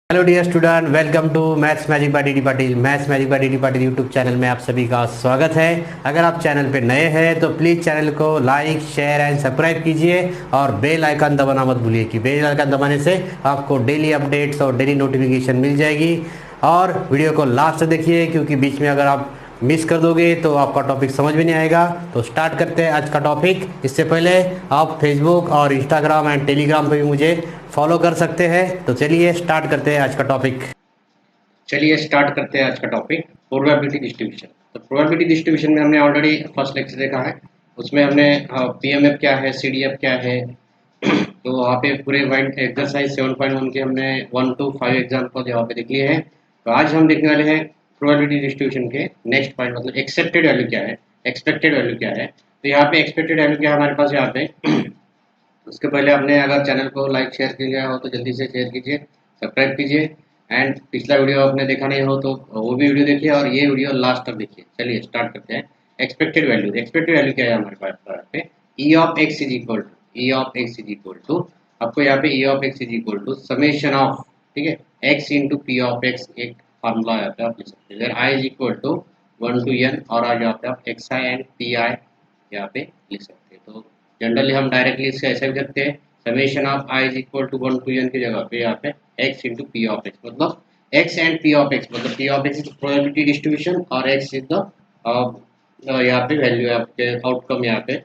Hello dear student, welcome to maths magic by D D Patil. Maths magic by D D Patil YouTube channel में आप सभी का स्वागत है। अगर आप चैनल पे नए हैं तो प्लीज़ चैनल को लाइक शेयर एंड सब्सक्राइब कीजिए और बेल आइकन दबाना मत भूलिए कि बेल आइकन दबाने से आपको डेली अपडेट्स और डेली नोटिफिकेशन मिल जाएगी। और वीडियो को लास्ट तक देखिए, क्योंकि बीच में अगर आप मिस कर दोगे तो आपका टॉपिक समझ में नहीं आएगा। तो स्टार्ट करते हैं आज का टॉपिक। इससे पहले आप फेसबुक और इंस्टाग्राम एंड टेलीग्राम पे भी मुझे फॉलो कर सकते हैं। तो चलिए स्टार्ट करते हैं आज का टॉपिक। Probability distribution. तो प्रोबेबिलिटी डिस्ट्रीब्यूशन में हमने ऑलरेडी फर्स्ट लेक्चर देखा है। उसमें हमने पीएमएफ क्या है, सीडीएफ क्या है, तो वहाँ पे पूरे पॉइंट एक्सरसाइज 7.1 के हमने 1 to 5 एग्जाम्पल यहाँ पे देख लिए हैं। तो आज हम देखने वाले हैं प्रोबेबिलिटी डिस्ट्रीब्यूशन के नेक्स्ट पॉइंट, मतलब एक्सेप्टेड वैल्यू क्या है, एक्सपेक्टेड वैल्यू क्या है। तो यहाँ पे एक्सपेक्टेड वैल्यू क्या है हमारे पास यहाँ पे। उसके पहले आपने अगर चैनल को लाइक शेयर किया हो तो जल्दी से शेयर कीजिए, सब्सक्राइब कीजिए एंड पिछला वीडियो आपने देखा नहीं हो तो वो भी वीडियो देखिए और ये वीडियो लास्ट तक देखिए। चलिए स्टार्ट करते हैं। एक्सपेक्टेड वैल्यू, एक्सपेक्टेड वैल्यू क्या है हमारे पास यहाँ पे, E of x is equal to, E of x is equal to, आपको यहाँ पे E of x is equal to summation of, ठीक है, x into P of x, एक फार्मूला यहाँ पे आप लिख सकते हैं। I is equal to 1 to n और आज यहाँ पे आप x i and P i यहाँ पे लिख सकते हैं। तो जनरली हम डायरेक्टली इससे ऐसे भी करते हैं, summation of i is equal to 1 to n की जगह पे यहाँ पे x into P of x, मतलब x and P of x, मतलब P of x is probability distribution और x इज द यहाँ पे वैल्यू आपके आउटकम यहाँ पे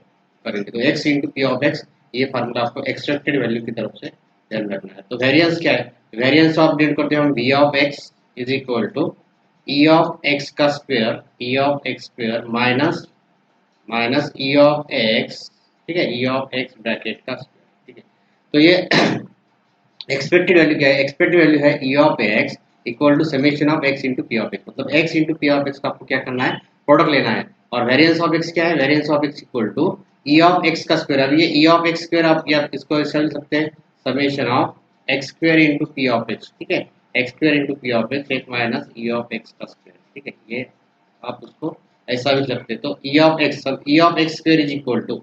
करेंगे। तो x into P of x, ये फार्मूला आपको एक्सपेक्टेड वैल्यू की तरफ से ध्यान रखना है। तो वेरिएंस क्या है, वेरिएंस ऑफ डेट करते हैं हम v of x is equal to e of x का square, e of x square minus minus E of x, ठीक है, ई ऑफ एक्स ब्रैकेट का स्क्वायर, ठीक है। तो ये एक्सपेक्टेड वैल्यू क्या है, एक्सपेक्टेड वैल्यू है E of x equal to summation of x into P of x, मतलब x into P of x का आपको क्या करना है, प्रोडक्ट लेना है। और वेरिएंस ऑफ एक्स क्या है, variance of x equal to E of x का स्क्वायर। अब ये ई ऑफ एक्स स्क्वायर आप या इसको ऐसा लिख सकते हैं, summation of x square into P of x, ठीक है, x square into P of x एक माइनस ई ऑफ एक्स का स्क्वायर, ठीक है। ये आप उसको ऐसा भी लगते हैं। तो ई ऑफ एक्स, सब E of x square is equal to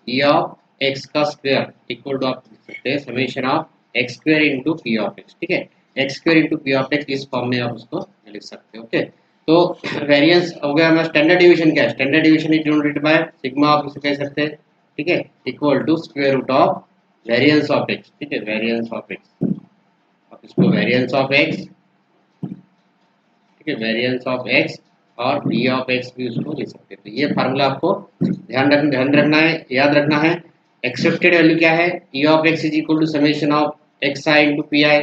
E of x का स्क्वायर इक्वल टू आप लिख सकते हैं summation of x square into P of x, ठीक है, x square into P of X, इस फॉर्म में आप उसको लिख सकते हैं। ओके, तो वेरिएंस हो गया हमारा। स्टैंडर्ड डिवीजन क्या है, standard division is denoted by sigma, आप इसे कह सकते हैं, ठीक है, equal to square root of variance of x, ठीक है, वेरिएंस ऑफ एक्स, आप इसको वेरिएंस ऑफ एक्स, ठीक है, वेरिएंस ऑफ एक्स और v ऑफ x भी उसको ले सकते हैं। तो ये फार्मूला आपको ध्यान रखना है, याद रखना है। एक्सेप्टेड वैल्यू क्या है, e of x is equal to summation of X I into P I,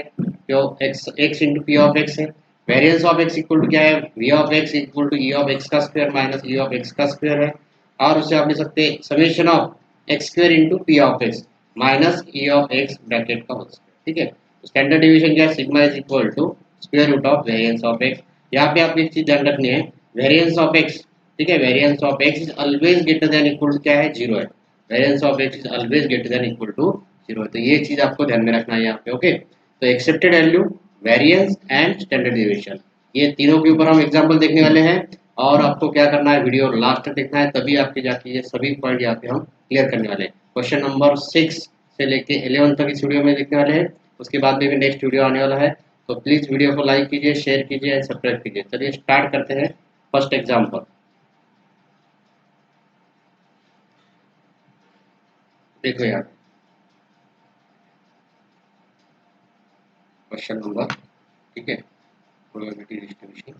जो x into P of x है। Variance of x equal to क्या है, v of x equal to e of x का square minus e of x का square है। और उसे आप ले सकते हैं summation of x square into P of x minus e of x bracket का होल स्क्वायर, ठीक है। स्टैंडर्ड डिवीजन क्या है, sigma is equal to square root of variance of x। यहाँ पे आप एक चीज ध्यान रखनी है, वेरिएंस ऑफ x, ठीक है, variance of x is always greater than equal to क्या है, 0 है। Variance of x is always greater than equal to 0 है। तो ये चीज आपको ध्यान में रखना है यहाँ पे। ओके, तो accepted value, variance and standard division, ये तीनों के ऊपर हम एग्जांपल देखने वाले हैं। और आपको क्या करना है, वीडियो लास्ट तक देखना है, तभी आपके जाके ये सभी पॉइंट यहाँ पे हम क्लियर करने वाले हैं। क्वेश्चन नंबर 6 से लेके 11 तक इस वीडियो में देखने वाले हैं। उसके बाद में भी नेक्स्ट वीडियो आने वाला है। तो प्लीज वीडियो को लाइक कीजिए, शेयर कीजिए एंड सब्सक्राइब कीजिए। चलिए स्टार्ट करते हैं फर्स्ट एग्जांपल। देखो यार क्वेश्चन नंबर, ठीक है, प्रोबेबिलिटी डिस्ट्रीब्यूशन।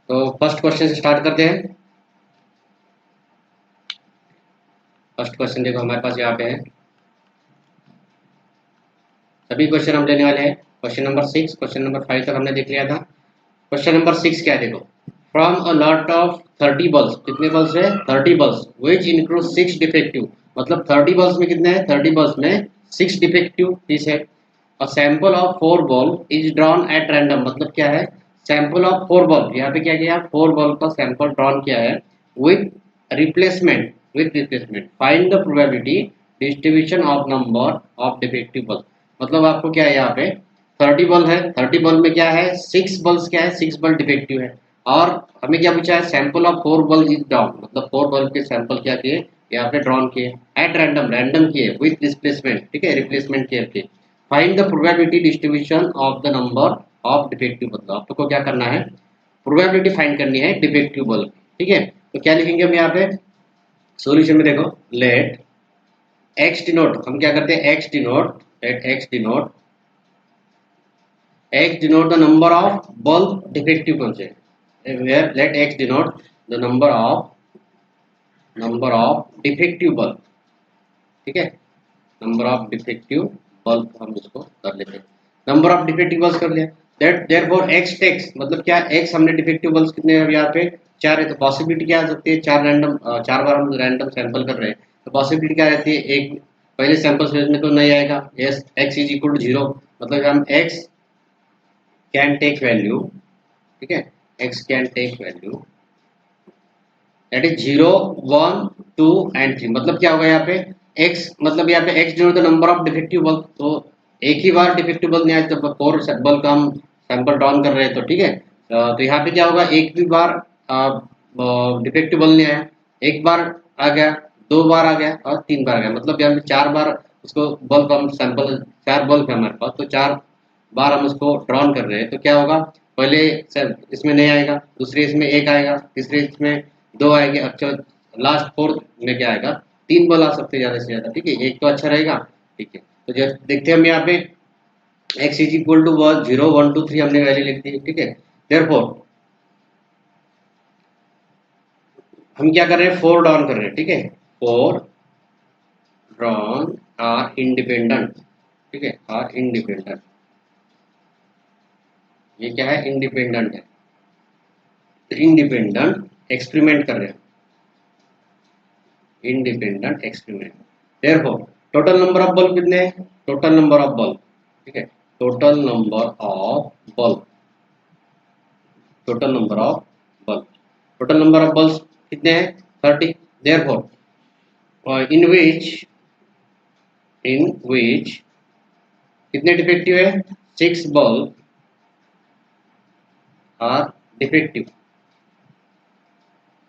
तो फर्स्ट क्वेश्चन से स्टार्ट करते हैं। फर्स्ट क्वेश्चन देखो हमारे पास यहाँ पे है, सभी क्वेश्चन हम लेने वाले हैं। क्वेश्चन नंबर 6, क्वेश्चन नंबर 5 तक हमने देख लिया था। क्वेश्चन नंबर 6 क्या है, देखो, from a lot of 30 bulb, कितने बल्ब है, 30 बल्ब, विच इंक्लूड 6 डिफेक्टिव, मतलब 30 बल्ब में कितने हैं, 30 बल्ब में 6 डिफेक्टिव पीस है। A sample of 4 bulb is drawn at random, मतलब क्या है, सैंपल ऑफ 4 बल्ब, यहाँ पे क्या किया, 4 बल्ब का सैंपल ड्रॉन किया है with replacement, find the probability distribution of number of defective bulb. मतलब आपको क्या है, यहाँ पे 30 बल्ब है, 30 बल्ब में क्या है, 6 बल्ब क्या है, 6 बल्ब डिफेक्टिव है। और हमें क्या पूछा है, sample of 4 bulb is drawn, मतलब 4 बल्ब के सैंपल क्या किए, यहाँ पे ड्रॉन किए एट रैंडम, रैंडम किए विथ रिप्लेसमेंट, ठीक है, रिप्लेसमेंट किए। Find the probability distribution of the number of defective bulb. आपको क्या करना है, प्रोबेबिलिटी फाइंड करनी है डिफेक्टिव बल्ब, ठीक है। तो क्या लिखेंगे हम यहाँ पे सॉल्यूशन में, देखो लेट एक्स डिनोट, हम क्या करते हैं X denote, let X denote the number of bulb defective कौन से, where let X denote the number of defective bulb, ठीक है। नंबर ऑफ डिफेक्टिव बल्ब हम इसको कर लेते हैं, नंबर ऑफ डिफेक्टिव बल्ब कर लिया। दैट देयरफॉर एक्स टेक्स मतलब क्या, एक्स हमने डिफेक्टिव बल्ब कितने हैं यहाँ पे 4 है, तो पॉसिबिलिटी क्या आ सकती है, 4 बार हम रैंडम सैंपल कर रहे हैं, तो पॉसिबिलिटी क्या रहती है, एक पहले सैंपल फेज में तो नहीं आएगा, yes X is equal to 0, मतलब हम एक्स कैन टेक वैल्यू, ठीक है, X can take value that is 0 1 2 and 3, मतलब क्या होगा यहाँ पे x, मतलब यहाँ पे x जो the number of defective bulb, तो एक ही बार डिफेक्टिव बल्ब नहीं आया, तो 4 बल्ब का हम सैंपल डाउन कर रहे हैं, तो ठीक है। तो यहाँ पे क्या होगा, एक भी बार डिफेक्टिव बल्ब नहीं आया, एक बार आ गया, 2 बार आ गया और 3 बार आ गया, मतलब यहाँ पे 4 बार उसको बल्ब हम सैंपल, 4 बल्ब है हमारे पास, तो 4 बार हम उसको ड्रॉन कर रहे हैं, तो क्या होगा, पहले इसमें नहीं आएगा, दूसरे इसमें 1 आएगा, तीसरे इसमें 2 आएंगे, अच्छा लास्ट 4 में क्या आएगा, 3 बल आ सकते हैं ज़्यादा से ज़्यादा, ठीक है, एक तो अच्छा रहेगा, ठीक है। तो जब देखते हैं हम यहाँ पे x इज इक्वल टू 0 1 2 3 हमने वैल्यू लिख दी, ठीक है। देयरफॉर हम क्या कर रहे हैं, 4 डाउन कर रहे हैं, ठीक है, 4 ड्रॉन आर इंडिपेंडेंट, ठीक है, आर इंडिपेंडेंट, ये क्या है, इंडिपेंडेंट है, इंडिपेंडेंट एक्सपेरिमेंट कर रहे हैं, independent experiment. Therefore total number of bulb कितने हैं, टोटल नंबर ऑफ बल्ब, ठीक है, total number of bulb, total number of bulb, total number of bulb कितने हैं 30। देयरफॉर इन विच कितने डिफेक्टिव है, 6 bulb are defective,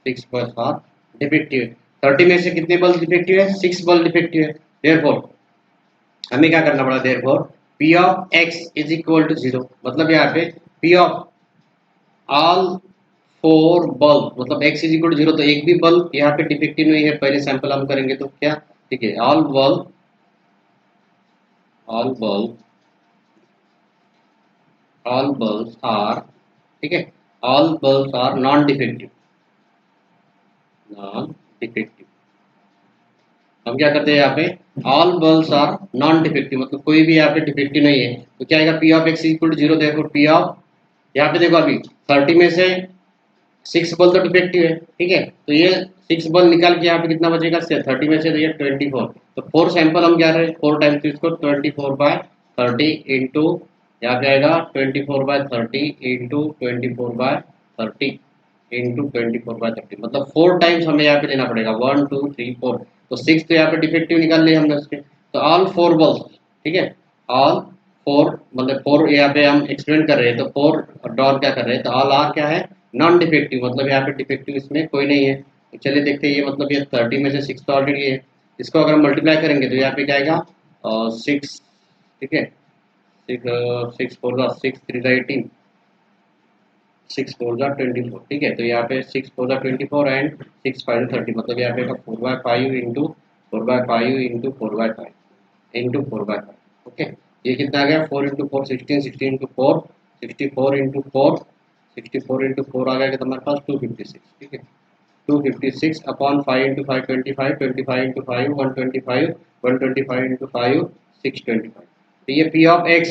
6 bulb are defective है, 30 में से कितने बल्ब डिफेक्टिव है, 6 बल्ब डिफेक्टिव है। देयरफॉर हमें क्या करना पड़ा, therefore P of x is equal to 0, मतलब यहाँ पे P ऑफ ऑल 4 बल्ब, मतलब x इज इक्वल टू 0, तो एक भी बल्ब यहाँ पे डिफेक्टिव नहीं है, पहले सैंपल हम करेंगे तो क्या, ठीक है, ऑल बल्ब आर, ठीक है, all bulb are non defective, हम क्या करते हैं यहाँ पे all bulbs are non defective, मतलब कोई भी यहाँ पे डिफेक्टिव नहीं है, तो क्या आएगा P of x equal to 0, देखो P ऑफ, यहाँ पे देखो अभी 30 में से 6 बल्ब तो डिफेक्टिव है, ठीक है, तो ये 6 बल्ब निकाल के यहाँ पे कितना बचेगा, 30 में से तो ये 24, तो 4 सैंपल हम क्या रहे 4 टाइम्स, तो इसको 24/30 इंटू यहाँ पे आएगा 24/30 इंटू 24/30 इंटू 24/30, मतलब 4 टाइम्स हमें यहाँ पे लेना पड़ेगा, 1 2 3 4, तो 6 तो यहाँ पे डिफेक्टिव निकाल लिया हमने उसके, तो ऑल 4 बल्ब, ठीक है, ऑल 4 मतलब 4 यहाँ पे हम एक्सपेरिमेंट कर रहे हैं, तो 4 डॉट क्या कर रहे हैं, तो ऑल आर क्या है नॉन डिफेक्टिव, मतलब यहाँ पे डिफेक्टिव इसमें कोई नहीं है, तो चलिए देखते हैं, ये मतलब ये 30 में से 6 तो ऑलरेडी है, इसको अगर मल्टीप्लाई करेंगे तो यहाँ पे क्या आएगा 6, ठीक है, 6 4 6 3 18, 6 4 24, ठीक है, तो यहाँ पे 6 4 24 एंड 6 5 30, मतलब यहाँ पे 4/5 इंटू 4/5 इंटू 4/5 इंटू 4/5, ओके, ये कितना आ गया 4 इंटू 4 16, 16 इंटू 4 64 इंटू 4 64 इंटू 4 आ गया हमारे पास 256, ठीक है, 256 अपॉन 5 इंटू 5 25 25 इंटू 5 125 125 इंटू 5 625, तो ये P of x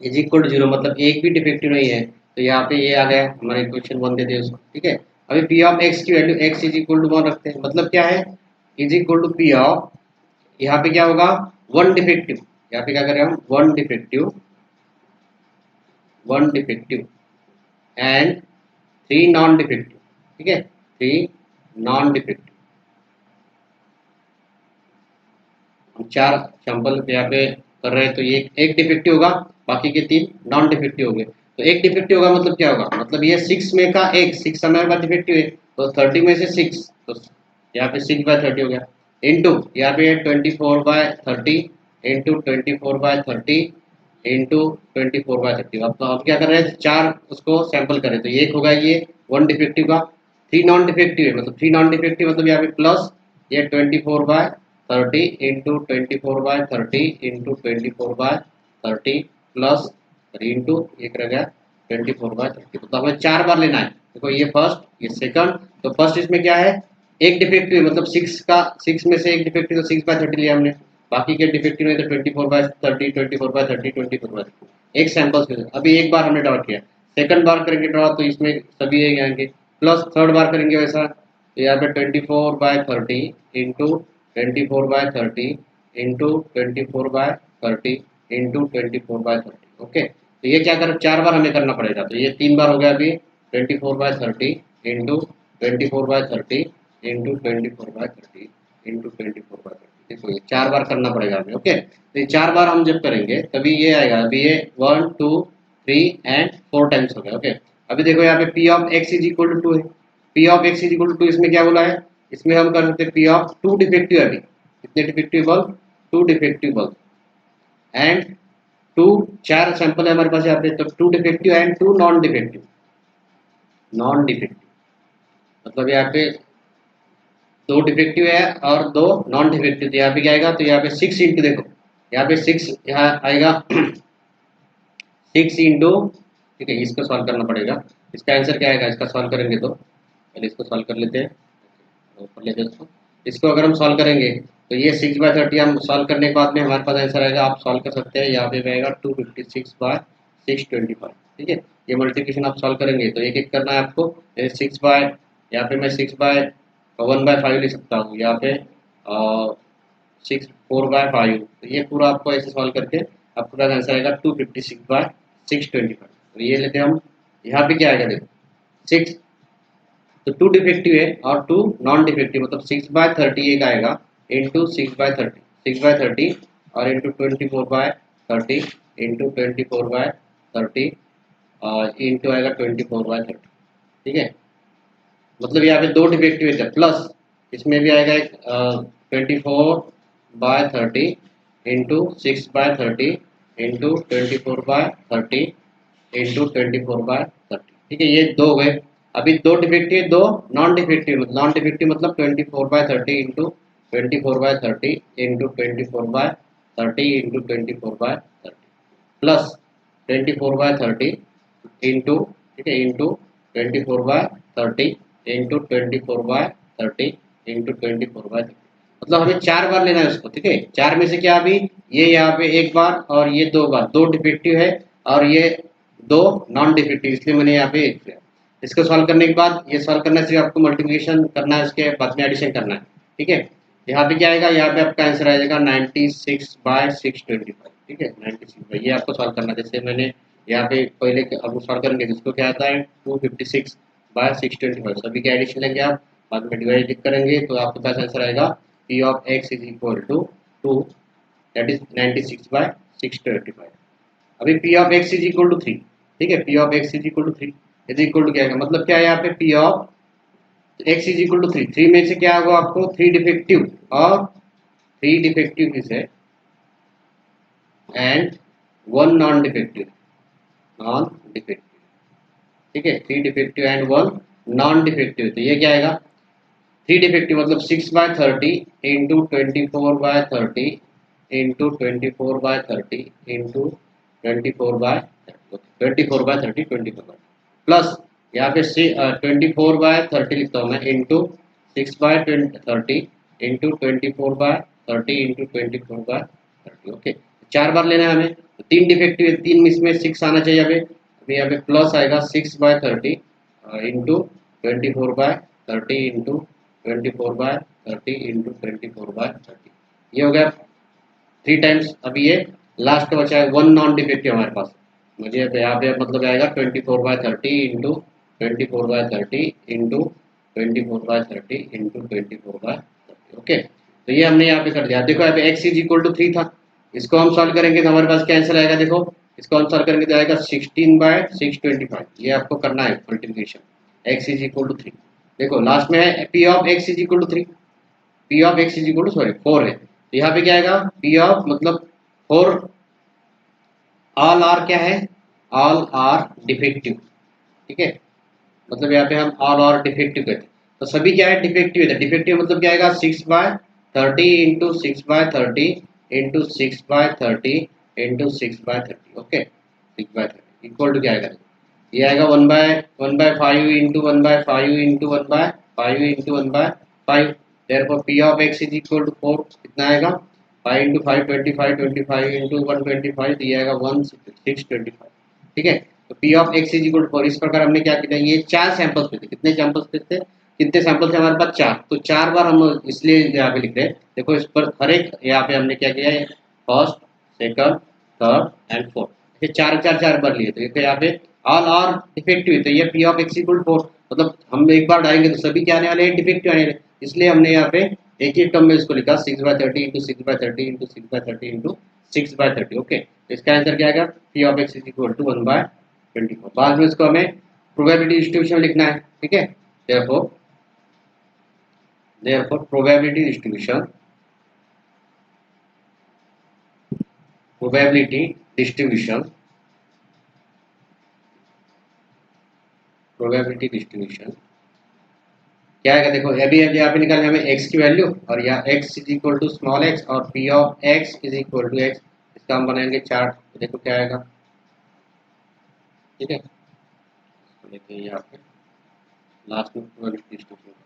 is equal to 0, मतलब एक भी डिफेक्टिव नहीं है, तो यहाँ पे ये आ गया हमारा इक्वेशन 1 दे दिया उसको, ठीक है। अभी P ऑफ x की value x is equal to 1 रखते हैं, मतलब क्या है is equal to P of, यहाँ पे क्या होगा 1 डिफेक्टिव, यहाँ पे क्या करें हम 1 डिफेक्टिव एंड 3 नॉन डिफेक्टिव, ठीक है, 3 नॉन डिफेक्टिव, हम 4 सैंपल यहाँ पे कर रहे हैं, तो ये एक डिफेक्टिव होगा, बाकी के 3 नॉन डिफेक्टिव हो गए, तो एक डिफेक्टिव होगा मतलब क्या होगा, मतलब ये 6 में का एक 6 समय का डिफेक्टिव है, तो 30 में से 6, तो यहाँ पे 6/30 हो गया, इंटू यहाँ पे 24/30 इंटू 24/30 इंटू 24/30। अब तो हम क्या कर रहे हैं, चार उसको सैंपल करें तो एक होगा ये वन डिफेक्टिव का, थ्री नॉन डिफेक्टिव है, मतलब थ्री नॉन डिफेक्टिव मतलब यहाँ पे प्लस ये 24/30 इंटू 24/30 इंटू 24/30 प्लस इंटू एक रह गया 24/30। तो हमें चार बार लेना है। देखो ये फर्स्ट ये सेकंड, तो फर्स्ट इसमें क्या है, एक डिफेक्टिव है, मतलब सिक्स में से एक डिफेक्टिव, तो 6/30 लिया हमने, बाकी के डिफेक्टिव में तो 24/30 24/30 24/30 एक सैंपल से। अभी एक बार हमने ड्रॉ किया, सेकंड बार करेंगे ड्रॉ तो इसमें सभी यही आएंगे, प्लस थर्ड बार करेंगे वैसा, तो यहाँ पे 24/30 इंटू 24/30 इंटू 24/30 इंटू 24/30। ओके, तो ये क्या कर चार बार हमें करना पड़ेगा, तो ये तीन बार हो गया अभी 24/30 इंटू 24/30 इंटू 24/30 इंटू 24/30। देखो ये चार बार करना पड़ेगा हमें। ओके, तो ये चार बार हम जब करेंगे तभी ये आएगा। अभी ये 1 2 3 एंड 4 टाइम्स हो गया। ओके, अभी देखो यहाँ पे P of x is equal to 2 है, P of x is equal to 2 इसमें क्या बोला है, इसमें हम कर सकते हैं पी ऑफ टू डिफेक्टिव है। अभी कितने defective bulb, two defective bulb and two, चार सैंपल है हमारे पास यहाँ पे, तो two defective and two non defective. Non defective मतलब यहाँ पे दो डिफेक्टिव है और दो नॉन डिफेक्टिव, तो यहाँ पे क्या आएगा, तो यहाँ पे 6 इंटू, देखो यहाँ पे 6 यहाँ आएगा 6 इंटू, ठीक है इसको सॉल्व करना पड़ेगा। इसका आंसर क्या आएगा, इसका सॉल्व करेंगे तो पहले इसको सॉल्व कर लेते हैं, कर लेते हैं इसको अगर हम सॉल्व करेंगे तो ये 6/30 हम सॉल्व करने के बाद में हमारे पास आंसर आएगा, आप सॉल्व कर सकते हैं, यहाँ पे आएगा 256/625। ठीक है, ये मल्टीप्लिकेशन आप सॉल्व करेंगे तो एक एक करना है आपको। यहाँ पे मैं 6/1/5 ले सकता हूँ, यहाँ पे 4/5, तो ये पूरा आपको ऐसे सॉल्व करके आपके पास आंसर आएगा 256/625। तो ये लेते हैं हम, यहाँ पे क्या आएगा देखो 6, तो टू डिफेक्टिव है और टू नॉन डिफेक्टिव, मतलब 6/30 एक आएगा इंटू 6/30 और इंटू 24/30 इंटू 24/30 और इंटू आएगा 24/30। ठीक है, मतलब यहाँ पे दो डिफेक्टिव है, प्लस इसमें भी आएगा एक 24/30 इंटू 6/30 इंटू 24/30 इंटू 24/30। ठीक है, ये दो गए। अभी दो डिफेक्टिव दो नॉन डिफेक्टिव मतलब 24/30 into 24/30 into 24/30 into 24/30 plus 24/30 into, ठीक है इंटू 24/30 इंटू 24/30 इंटू 24/30, मतलब हमें चार बार लेना है उसको। ठीक है, चार में से क्या, अभी ये यहाँ पे एक बार और ये दो बार, दो डिफेक्टिव है और ये दो नॉन डिफेक्टिव, इसलिए मैंने यहाँ पे एक किया। इसको सॉल्व करने के बाद ये सॉल्व करना सिर्फ आपको मल्टीप्लिकेशन करना है, उसके बाद में एडिशन करना है। ठीक है, यहाँ पे क्या आएगा, यहाँ पे आपका आंसर आ जाएगा 96/625। ठीक है 96, ये आपको सॉल्व करना है। जैसे मैंने यहाँ पे पहले अब सॉल्व करेंगे जिसको क्या आता है 256/625, सभी के एडिशन लेंगे आप, बाद में डिवाइड करेंगे तो आपके पास आंसर आएगा P of x is equal to 2, that is 96/625। अभी P of x is equal to 3। ठीक है, P of x is equal to 3 is equal to क्या है, मतलब क्या है यहाँ पे P of x is equal to 3, 3 में से क्या होगा आपको 3 डिफेक्टिव और 3 डिफेक्टिव इज है एंड 1 नॉन डिफेक्टिव। ठीक है, 3 डिफेक्टिव एंड 1 नॉन डिफेक्टिव, तो ये क्या आएगा 3 डिफेक्टिव मतलब 6/30 इंटू 24/30 इंटू 24/30 इंटू 24/30 प्लस यहाँ पे 24/30 लिखता हूँ मैं इंटू 6/30 इंटू 24/30 इंटू 24/30। ओके, चार बार लेना है हमें, तो तीन डिफेक्टिव है, तीन इसमें 6 आना चाहिए। अभी यहाँ पे प्लस आएगा 6/30 इंटू 24/30 इंटू 24/30 इंटू 24/30, ये हो गया 3 टाइम्स। अभी ये लास्ट बचा है 1 नॉन डिफेक्टिव हमारे पास, मुझे यहाँ पे मतलब आएगा 24/30 इंटू 24/30 इंटू 24/30 इंटू 24/30। ओके, तो ये हमने यहाँ पे कर दिया। देखो यहाँ पे x इज इक्वल टू 3 था, इसको हम सॉल्व करेंगे तो हमारे पास क्या आंसर आएगा, देखो इसको हम सॉल्व करेंगे तो आएगा 16/625। ये आपको करना है multiplication, x is equal to 3। देखो लास्ट में है p of x is equal to 3, p of x is equal to 4 है, तो यहाँ पे क्या आएगा p ऑफ मतलब और ऑल आर क्या है, ऑल आर डिफेक्टिव, ठीक है, मतलब यहाँ पे हम ऑल आर डिफेक्टिव कहते हैं, तो सभी क्या है डिफेक्टिव है, डिफेक्टिव मतलब क्या आएगा 6/30 into 6/30 into 6/30 into 6/30, okay 6/30 equal to क्या आएगा, ये आएगा 1/5 into 1/5 into 1/5 into 1/5, therefore p of x is equal to 4, कितना आएगा 5 इंटू 5 25 25 इंटू 125, तो ये आएगा 1625, ठीक है। तो p of x is equal to 4, इस प्रकार हमने क्या किया, ये 4 सैंपल्स पे थे, कितने सैंपल्स पे थे, कितने सैंपल थे हमारे पास 4, तो 4 बार हम इसलिए यहाँ पे लिख रहे हैं, देखो इस पर हर एक यहाँ पे हमने क्या किया है, first second third and fourth, ये 4 बार लिए, तो ये यहाँ पे ऑल आर डिफेक्टिव, तो ये p ऑफ x इक्वल 4, मतलब हम एक बार डालेंगे तो सभी क्या आने वाले हैं डिफेक्टिव आने वाले, इसलिए हमने यहाँ पे एक ही टर्म में इसको लिखा 6/30 इंटू 6/30 इंटू 6/30 इंटू 6/30, ओके। तो इसका आंसर क्या आएगा, p of x equal to 1/24, बाद में इसको हमें प्रोबेबिलिटी डिस्ट्रीब्यूशन लिखना है, ठीक है। therefore probability distribution क्या है, देखो अभी यहाँ पे निकालने हमें x की वैल्यू, और यहाँ x is equal to small x और p of x is equal to x, इसका हम बनाएंगे चार्ट, तो देखो क्या आएगा, ठीक है, तो देखिए यहाँ पे लास्ट में प्रोबेबिलिटी डिस्ट्रीब्यूशन,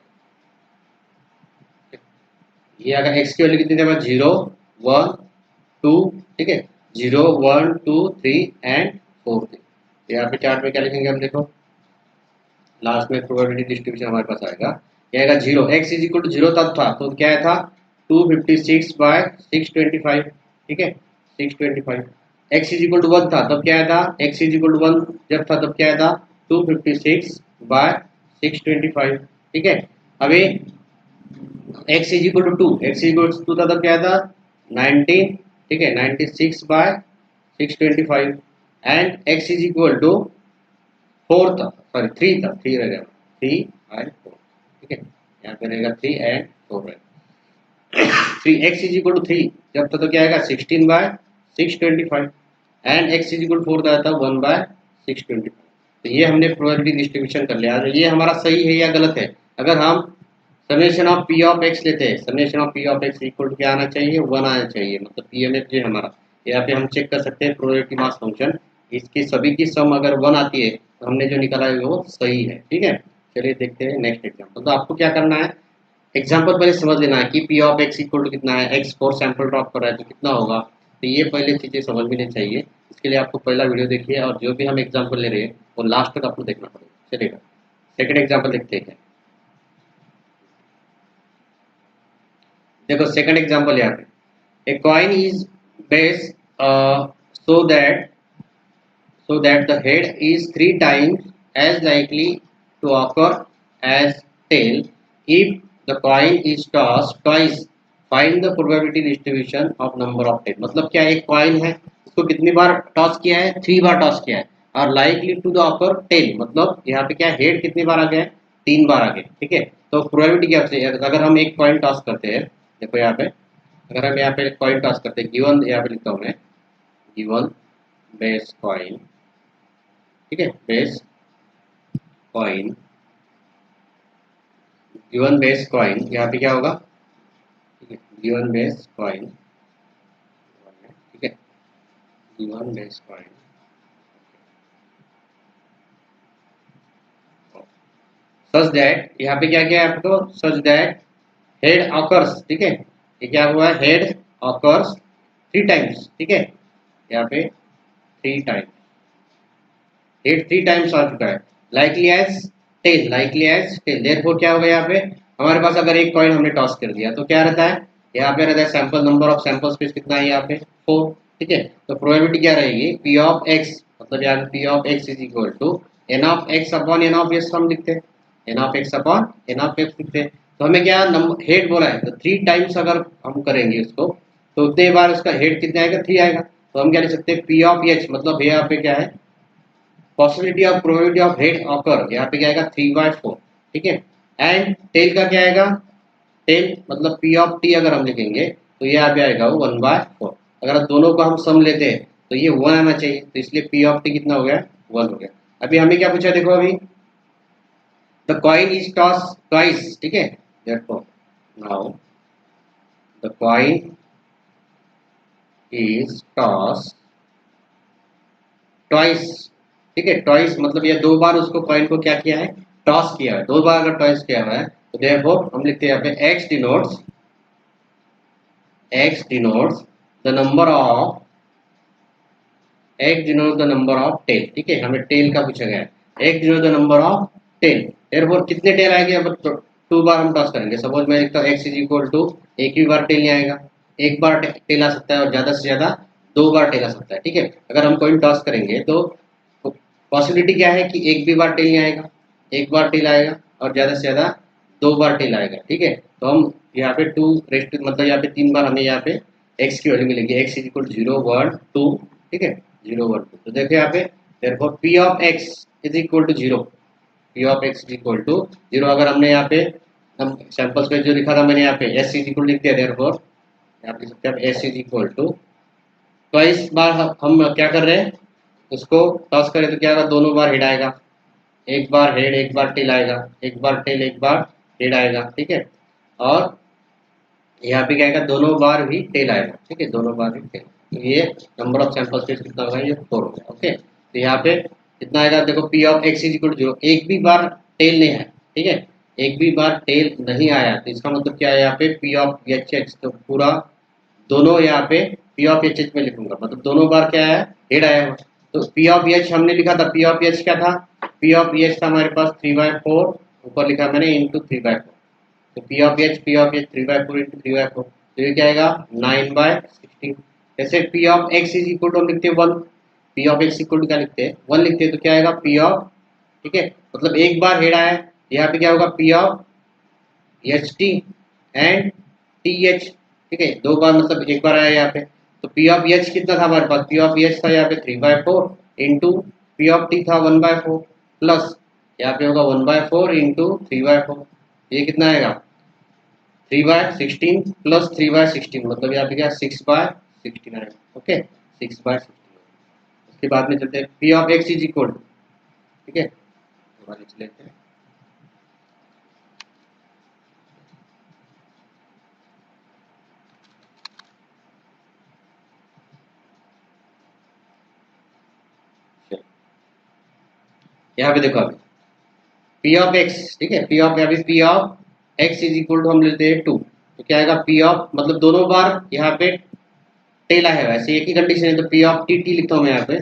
ये अगर x की वैल्यू कितनी देगा 0 1 2, ठीक है, 0 1 2 3 एंड 4 थी, यहाँ पे चार्ट में क्या लिखेंगे हम, देखो लास्ट में प्रोबेबिलिटी डिस्ट्रीब्यूशन हमारे पास आएगा, क्या आएगा 0, x इज इक्वल टू 0 तब था, तो क्या था 256/625, ठीक है 625, x इज इक्वल टू 1 था तब क्या था, x इज इक्वल टू 1 जब था तब क्या था 256/625, ठीक है। अभी x is equal to 2, x is equal to 2 था तब क्या था 19, ठीक है 96/625, and x is equal to 4 था, सॉरी 3 था, 3 रहेगा 3 एंड 4, ठीक है, यहाँ पे रहेगा 3 एंड 4 रहेगा 3, x इज इक्वल टू 3 जब था तो क्या आएगा 16/625, and x is equal to 4 था 1/625, तो ये हमने प्रोबेबिलिटी डिस्ट्रीब्यूशन कर लिया। ये हमारा सही है या गलत है, अगर हम summation of p of x लेते हैं, summation of p of x equal to क्या आना चाहिए 1 आना चाहिए, मतलब PMF जो हमारा, यहाँ पे हम चेक कर सकते हैं प्रोबेबिलिटी मास फंक्शन, इसकी सभी की सम अगर 1 आती है तो हमने जो निकाला है वो सही है, ठीक है। चलिए देखते हैं नेक्स्ट एग्जाम्पल, तो आपको क्या करना है, एग्जाम्पल पहले समझ लेना है कि p of x equal to कितना है, x 4 सैंपल ड्रॉप कर रहा है तो कितना होगा, तो ये पहले चीज़ें समझ में नहीं चाहिए, इसके लिए आपको पहला वीडियो देखिए, और जो भी हम एग्जाम्पल ले रहे हैं वो लास्ट तक आपको देखना पड़ेगा, चलेगा। सेकेंड एग्जाम्पल देखते हैं, देखो सेकंड एग्जांपल यहाँ पे, a coin is biased so that the head is 3 times as likely to occur as tail if the coin is tossed twice, find the probability distribution of number of head, मतलब क्या एक coin है इसको कितनी बार toss किया है 3 बार toss किया है, और likely to the occur tail, मतलब यहाँ पे क्या हेड कितनी बार आ गया है 3 बार आ गए, ठीक है। तो प्रोबेबिलिटी क्या होती है, अगर हम एक कॉइन टॉस करते हैं, देखो यहाँ पे अगर हम यहाँ पे कॉइन टॉस करते हैं, गिवन यहाँ पे लिखता हूँ मैं गिवन बेस कॉइन, ठीक है base coin, given base coin, यहाँ पे क्या होगा, ठीक है गिवन बेस कॉइन, ठीक है given base coin, such that, यहाँ पे क्या क्या है आपको, सच दैट हेड ऑकर्स, ठीक है ये क्या हुआ है हेड ऑकर्स 3 टाइम्स, ठीक है यहाँ पे 3 टाइम्स, हेड 3 टाइम्स आ चुका है, likely as tail, likely as tail, therefore क्या होगा यहाँ पे हमारे पास अगर एक कॉइन हमने टॉस कर दिया तो क्या रहता है, यहाँ पे रहता है sample number of sample space कितना है यहाँ पे 4, ठीक है। तो प्रोबेबिलिटी क्या रहेगी p ऑफ x, मतलब यहाँ पे p of x is equal to n of x upon n of s हम लिखते हैं, n of x upon n of x लिखते हैं, तो हमें क्या हेड बोला है तो 3 टाइम्स अगर हम करेंगे उसको तो उतने बार उसका हेड कितने आएगा 3 आएगा, तो हम क्या लिख सकते हैं p ऑफ h, मतलब यहाँ पे क्या है possibility of probability of head occur, यहाँ पे क्या आएगा 3/4, ठीक है, एंड टेल का क्या आएगा, टेल मतलब p ऑफ t अगर हम लिखेंगे तो यहाँ पे आएगा वो 1/4, अगर दोनों को हम सम लेते हैं तो ये 1 आना चाहिए, तो इसलिए पी ऑफ टी कितना हो गया, 1 हो गया। अभी हमें क्या पूछा देखो, अभी the coin is toss twice, ठीक है, देखो now the coin is toss twice, ठीक है, ट्वाइस मतलब ये 2 बार उसको कॉइन को क्या किया है, टॉस किया है। 2 बार अगर टॉस किया हुआ है तो देयरफॉर हम लिखते हैं यहाँ पे x denotes the number of tail, ठीक है, हमें टेल का पूछा गया है, x denotes the number of tail. Therefore कितने टेल आएंगे, अब 2 बार हम टॉस करेंगे। सपोज मैं लिखता हूँ x इज इक्वल टू, एक ही बार टेल नहीं आएगा, एक बार टेल आ सकता है और ज्यादा से ज्यादा 2 बार टेल आ सकता है, ठीक है। अगर हम कॉइन टॉस करेंगे तो पॉसिबिलिटी क्या है कि एक भी बार टेल नहीं आएगा, एक बार टेल आएगा और ज्यादा से ज्यादा 2 बार टेल आएगा, ठीक है। तो हम यहाँ पे 2 रेस्ट मतलब यहाँ पे 3 बार हमें यहाँ पे x की वैल्यू मिलेगी, x इज इक्वल 0 1 2, ठीक है, 0 1 2। तो देखो यहाँ पे therefore p of x is equal to 0, p of x is equal to 0। अगर हमने यहाँ पे हम सैंपल्स में जो लिखा था मैंने यहाँ पे s इज इक्वल लिख दिया, देयरफॉर यहाँ पे लिख सकते हैं s इज इक्वल टू, तो इस बार हम क्या कर रहे हैं, उसको टॉस करें तो क्या होगा, दोनों बार हेड आएगा, एक बार हेड एक बार टेल आएगा, एक बार टेल एक बार हेड आएगा, ठीक है। और यहाँ पे क्या आएगा, दोनों बार भी टेल आएगा, ठीक है, दोनों बार भी टेल। तो ये नंबर ऑफ सैंपल स्पेस कितना होगा, ये 4 होगा, ओके। तो यहाँ पे कितना आएगा, देखो p of x is equal to 0, एक भी बार टेल नहीं है, ठीक है, एक भी बार टेल नहीं आया, तो इसका मतलब क्या है, यहाँ पे p ऑफ hh, तो पूरा दोनों यहाँ पे p ऑफ hh में लिखूंगा, मतलब दोनों बार क्या है, हेड आया हुआ। तो p ऑफ h हमने लिखा था, p ऑफ h क्या था, p ऑफ h था हमारे पास 3/4, ऊपर लिखा मैंने इंटू 3/4, तो p ऑफ h 3/4 इंटू 3/4, तो ये क्या आएगा 9/16। जैसे p of x is equal to हम लिखते हैं 1, p of x equal to क्या लिखते हैं, 1 लिखते हैं, तो क्या आएगा p ऑफ, ठीक है, मतलब एक बार हेड आया, यहाँ पे क्या होगा p of H T and T H, ठीक है, 2 बार मतलब एक बार आया यहाँ पे। तो पी ऑफ एच कितना था हमारे पास, पी ऑफ एच था यहाँ पे 3/4 इंटू पी ऑफ टी था 1/4, प्लस यहाँ पे होगा 1/4 इंटू 3/4, ये कितना आएगा 3/16 प्लस 3/16, मतलब यहाँ पे क्या 6/16 आएगा, ओके 6/16। उसके बाद में चलते हैं P of x is equal, ठीक है, लिख लेते हैं, यहाँ पे देखो अभी पी ऑफ एक्स, ठीक है, पी ऑफ यहाँ पे P of x is equal to हम लेते हैं 2, तो क्या आएगा पी ऑफ, मतलब दोनों बार यहाँ पे टेल आया है, वैसे एक ही कंडीशन है, तो पी ऑफ टी टी लिखता हूँ मैं यहाँ पे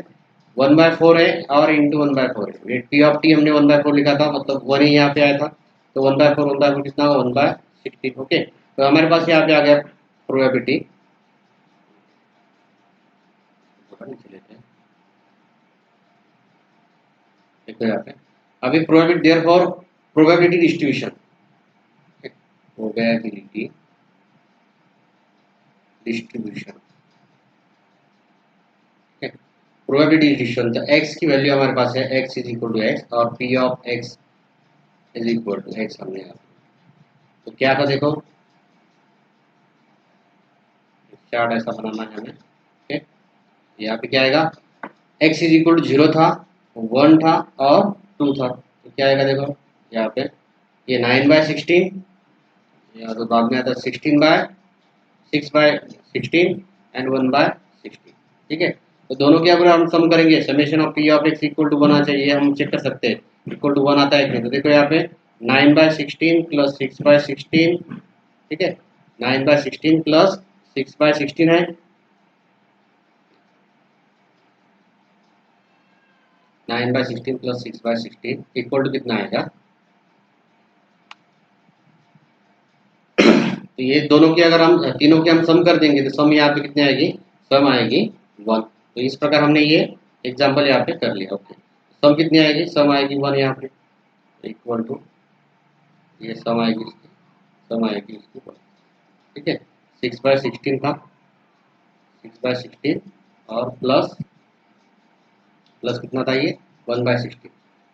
1/4 है और इंटू 1/4 है, पी ऑफ टी हमने 1/4 लिखा था, मतलब 1 ही यहाँ पे आया था, तो 1/4 कितना होगा 1/16, ओके। तो हमारे पास यहाँ पे आ गया प्रोबेबिलिटी, देखो यहाँ पे अभी probability, therefore probability distribution, probability distribution, probability distribution, तो x की वैल्यू हमारे पास है x is equal to X और p of x is equal to X हमने यहाँ, तो क्या था देखो चार्ट ऐसा बनाना है हमें, ठीक है, यहाँ पे क्या आएगा x इज इक्वल टू 0 था, 1 था और 2 था, तो क्या आएगा देखो यहाँ पे ये 9/16, या तो बाद में आता है 6/16 एंड 1/16, ठीक है। तो दोनों के अगर हम सम करेंगे, summation of P of x equal to 1 आना चाहिए, हम चेक कर सकते हैं इक्वल टू 1 आता है कि नहीं, तो देखो यहाँ पे 9/16 प्लस 6/16, ठीक है, 9/16 प्लस 6/16 है, 9/16 प्लस 6/16 इक्वल टू कितना आएगा, तो ये दोनों की अगर हम तीनों की हम सम कर देंगे तो सम यहाँ पे कितनी आएगी, सम आएगी 1। तो इस प्रकार हमने ये एग्जांपल यहाँ पे कर लिया, ओके। सम कितनी आएगी, सम आएगी 1 यहाँ पे इक्वल टू, ये सम आएगी इसकी, सम आएगी इसकी 1, ठीक है, 6/16 था, 6/16 और प्लस प्लस कितना था ये 1/16,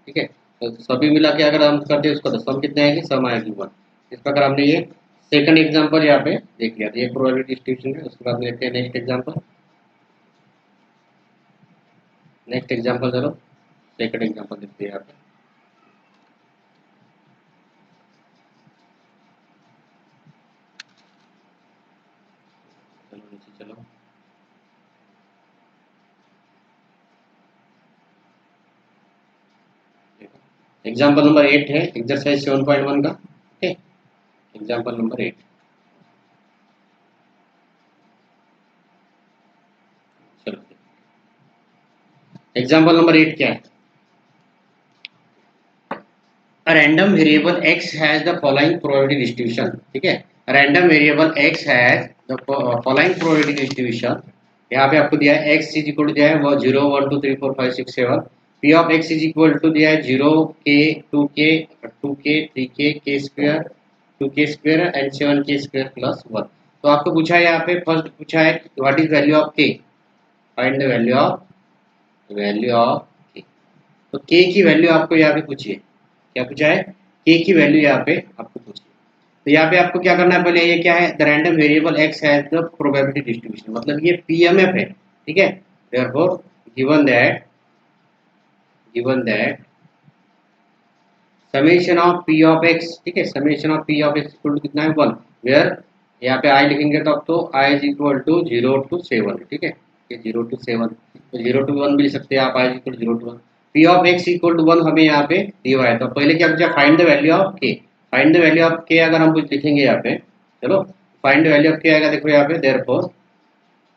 ठीक है। तो सभी मिला के अगर हम करते हैं उसको तो सम कितनी आएगी, सम आएगी 1। इस प्रकार हमने ये सेकंड एग्जांपल यहाँ पे देख लिया, ये प्रोबेबिलिटी डिस्ट्रीब्यूशन है। उसके बाद लेते हैं नेक्स्ट एग्जांपल। नेक्स्ट एग्जांपल चलो, सेकंड एग्जांपल देखते हैं यहाँ पे। चलो नीचे चलो, एग्जाम्पल नंबर 8 है एक्सरसाइज 7.1 का। Okay, example number 8। चलो एग्जाम्पल नंबर 8 क्या है? A random variable x has the following probability distribution। ठीक है, random variable x has the following probability distribution। यहाँ पे आपको दिया है x इज इक्वल टू दिया है वो 0 1 2 3 4 5 6 7। p of x is equal to दिया है 0 k 2k 2k 3k k square 2k square and 7k square plus 1। तो आपको पूछा है यहाँ पे, फर्स्ट पूछा है what is value of k, find the value of k। तो k की वैल्यू आपको यहाँ पे पूछिए, क्या पूछा है? k की वैल्यू यहाँ पे आपको पूछी। तो यहाँ पे आपको क्या करना है, पहले ये क्या है, the random variable x has the probability distribution, मतलब ये पीएमएफ है। ठीक है, therefore given that summation of p of x, ठीक है, summation of p of x equal to कितना है 1, वेयर यहाँ पे i लिखेंगे तो अब तो i is equal to 0 to 7। ठीक है, ये 0 to 7, तो 0 to 1 भी लिख सकते हैं आप, i is equal to 0 to 1। p of x equal to 1 हमें यहाँ पे दिया है, तो पहले क्या पूछा, find the value of k। Find the value of k अगर हम कुछ लिखेंगे यहाँ पे, चलो find the value of k आएगा, देखो यहाँ पे therefore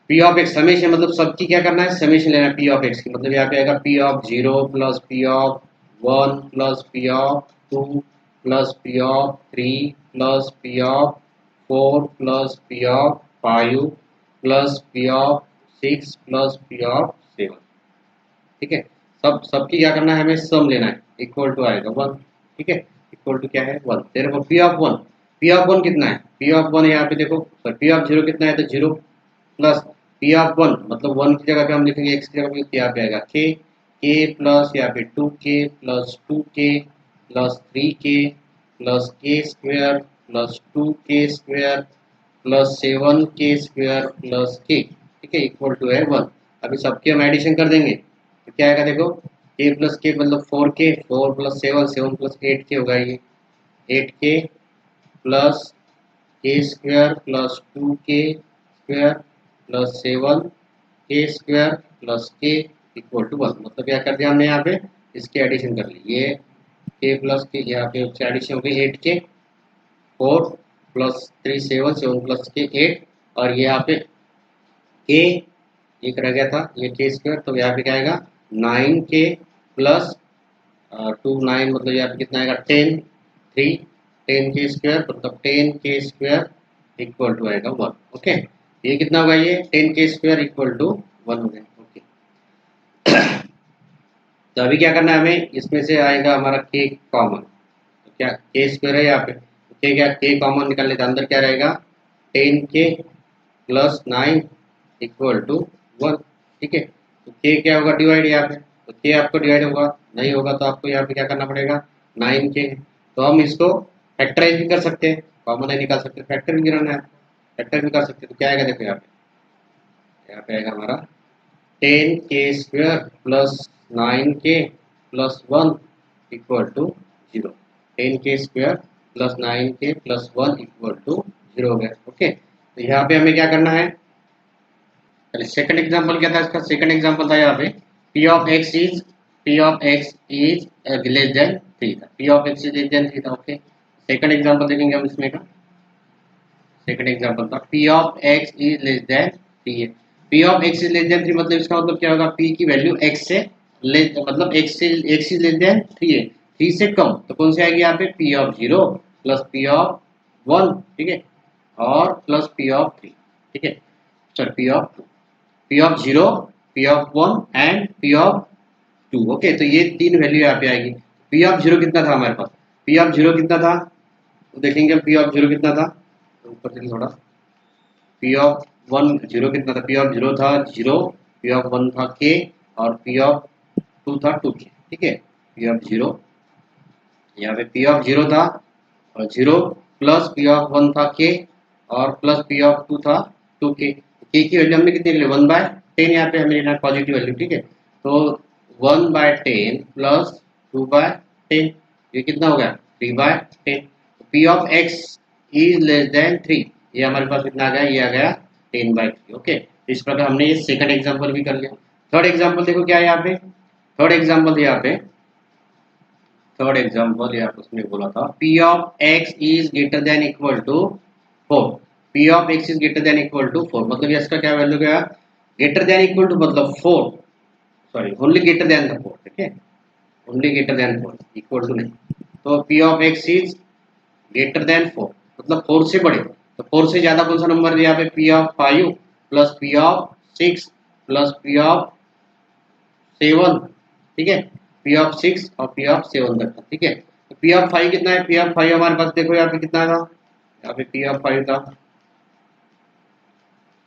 p of x summation, मतलब सबकी क्या करना है, समेशन लेना है p ऑफ x की, मतलब यहाँ पे आएगा p of 0 plus p of 1 plus p of 2 plus p of 3 plus p of 4 plus p of 5 plus p of 6 plus p of 7। ठीक है, सबकी क्या करना है, हमें सम लेना है, इक्वल टू आएगा 1। ठीक है, इक्वल टू क्या है 1। तेरे को p ऑफ 1, p ऑफ 1 कितना है, p ऑफ 1 यहाँ पे देखो, p ऑफ 0 कितना है, तो 0 प्लस p ऑफ 1, मतलब 1 की जगह पे हम लिखेंगे x की जगह पे यहाँ पे आएगा k प्लस यहाँ पे 2k plus 2k plus 3k plus k square plus 2k square plus 7k square plus k। ठीक है, इक्वल टू है 1। अभी सबके हम एडिशन कर देंगे तो क्या आएगा, देखो k प्लस k मतलब 4k, 4 प्लस 7 7 प्लस 8k होगा, ये 8k plus k square plus 2k square plus 7k square plus k equal to 1। मतलब क्या कर दिया हमने यहाँ पे, इसके एडिशन कर ली, ये k प्लस k यहाँ पे एडिशन हो गई 8k, 4 प्लस 3 7 7 प्लस k 8, और ये यहाँ पे k एक रह गया था, ये k स्क्वायर, तो यहाँ पे क्या आएगा 9k प्लस 2 9, मतलब यहाँ पे कितना आएगा 10 3 10k स्क्वायर, मतलब 10k स्क्वायर इक्वल टू आएगा 1। ओके, ये कितना होगा, ये 10k स्क्वायर इक्वल टू 1 हो गया। ओके, तो अभी क्या करना है हमें, इसमें से आएगा हमारा k कॉमन, तो क्या k स्क्वायर है यहाँ पे, तो k क्या, k कॉमन निकाल लेते, अंदर क्या रहेगा 10k प्लस 9 इक्वल टू 1। ठीक है, तो k क्या होगा, डिवाइड यहाँ पे, तो k आपको डिवाइड होगा, नहीं होगा तो आपको यहाँ पे क्या करना पड़ेगा 9k। तो हम इसको फैक्टराइज भी कर सकते हैं, कॉमन है निकाल सकते हैं, फैक्टर भी गिराना है, फैक्टर भी कर सकते हैं। तो क्या आएगा, देखो यहाँ पे आएगा हमारा 10k square plus 9k plus 1 equal to 0। 10k square plus 9k plus 1 equal to 0 हो गया। ओके, तो यहाँ पे हमें क्या करना है, सेकंड एग्जांपल क्या था इसका, सेकंड एग्जांपल था यहाँ पे p of x is less than 3 था, p of x is less than 3 था। ओके, सेकंड एग्जांपल देखेंगे हम इसमें का, सेकंड एग्जांपल था p of x is less than 3 है। p of x is less than 3 मतलब इसका मतलब क्या होगा, p की वैल्यू x से मतलब x इज लेस देन 3 है, 3 से कम, तो कौन सी आएगी यहाँ पे p of 0 plus p of 1। ठीक है, और प्लस p ऑफ 3। ठीक है, sir p of 2, p of 0 p of 1 and p of 2। Okay, तो ये तीन वैल्यू यहाँ पे आएगी। p ऑफ 0 कितना था हमारे पास, p ऑफ 0 कितना था, तो देखेंगे हम p ऑफ 0 कितना था, तो ऊपर चलिए थोड़ा, p ऑफ 1 0 कितना था, p ऑफ 0 था 0, p ऑफ 1 था k, और p ऑफ 2 था 2k। ठीक है, p ऑफ 0 यहाँ पे p ऑफ 0 था 0, प्लस पी ऑफ 1 था के और प्लस पी ऑफ 2 था 2k। के की वैल्यू हमने कितनी ले 1/10 यहाँ पे हमें लेना है पॉजिटिव वैल्यू, ठीक है। तो 1/10 प्लस 2/10 ये कितना हो गया 3/10। P of x is less than 3, ये हमारे पास कितना आ गया, ये आ गया 10/3। ओके, इस प्रकार हमने ये सेकंड एग्जांपल भी कर लिया। थर्ड एग्जांपल देखो क्या है यहाँ पे, थर्ड एग्जांपल यहाँ पे, थर्ड एग्जांपल यहाँ पे उसने बोला था P of x is greater than equal to 4। P of x is greater than equal to 4 मतलब इसका क्या वैल्यू गया, ग्रेटर देन इक्वल टू मतलब 4, sorry only greater than the 4, ठीक है, only greater than 4, equal to नहीं। तो P of x is greater than 4 मतलब 4 से बड़े, तो 4 से ज्यादा कौन सा नंबर दिया पे, P of 5 plus P of 6 plus P of 7, ठीक है, पी ऑफ 6 और पी ऑफ 7 तक, ठीक है। तो पी ऑफ 5 कितना है, पी ऑफ 5 हमारे पास देखो यहाँ पे कितना था, यहाँ पे पी ऑफ 5 था,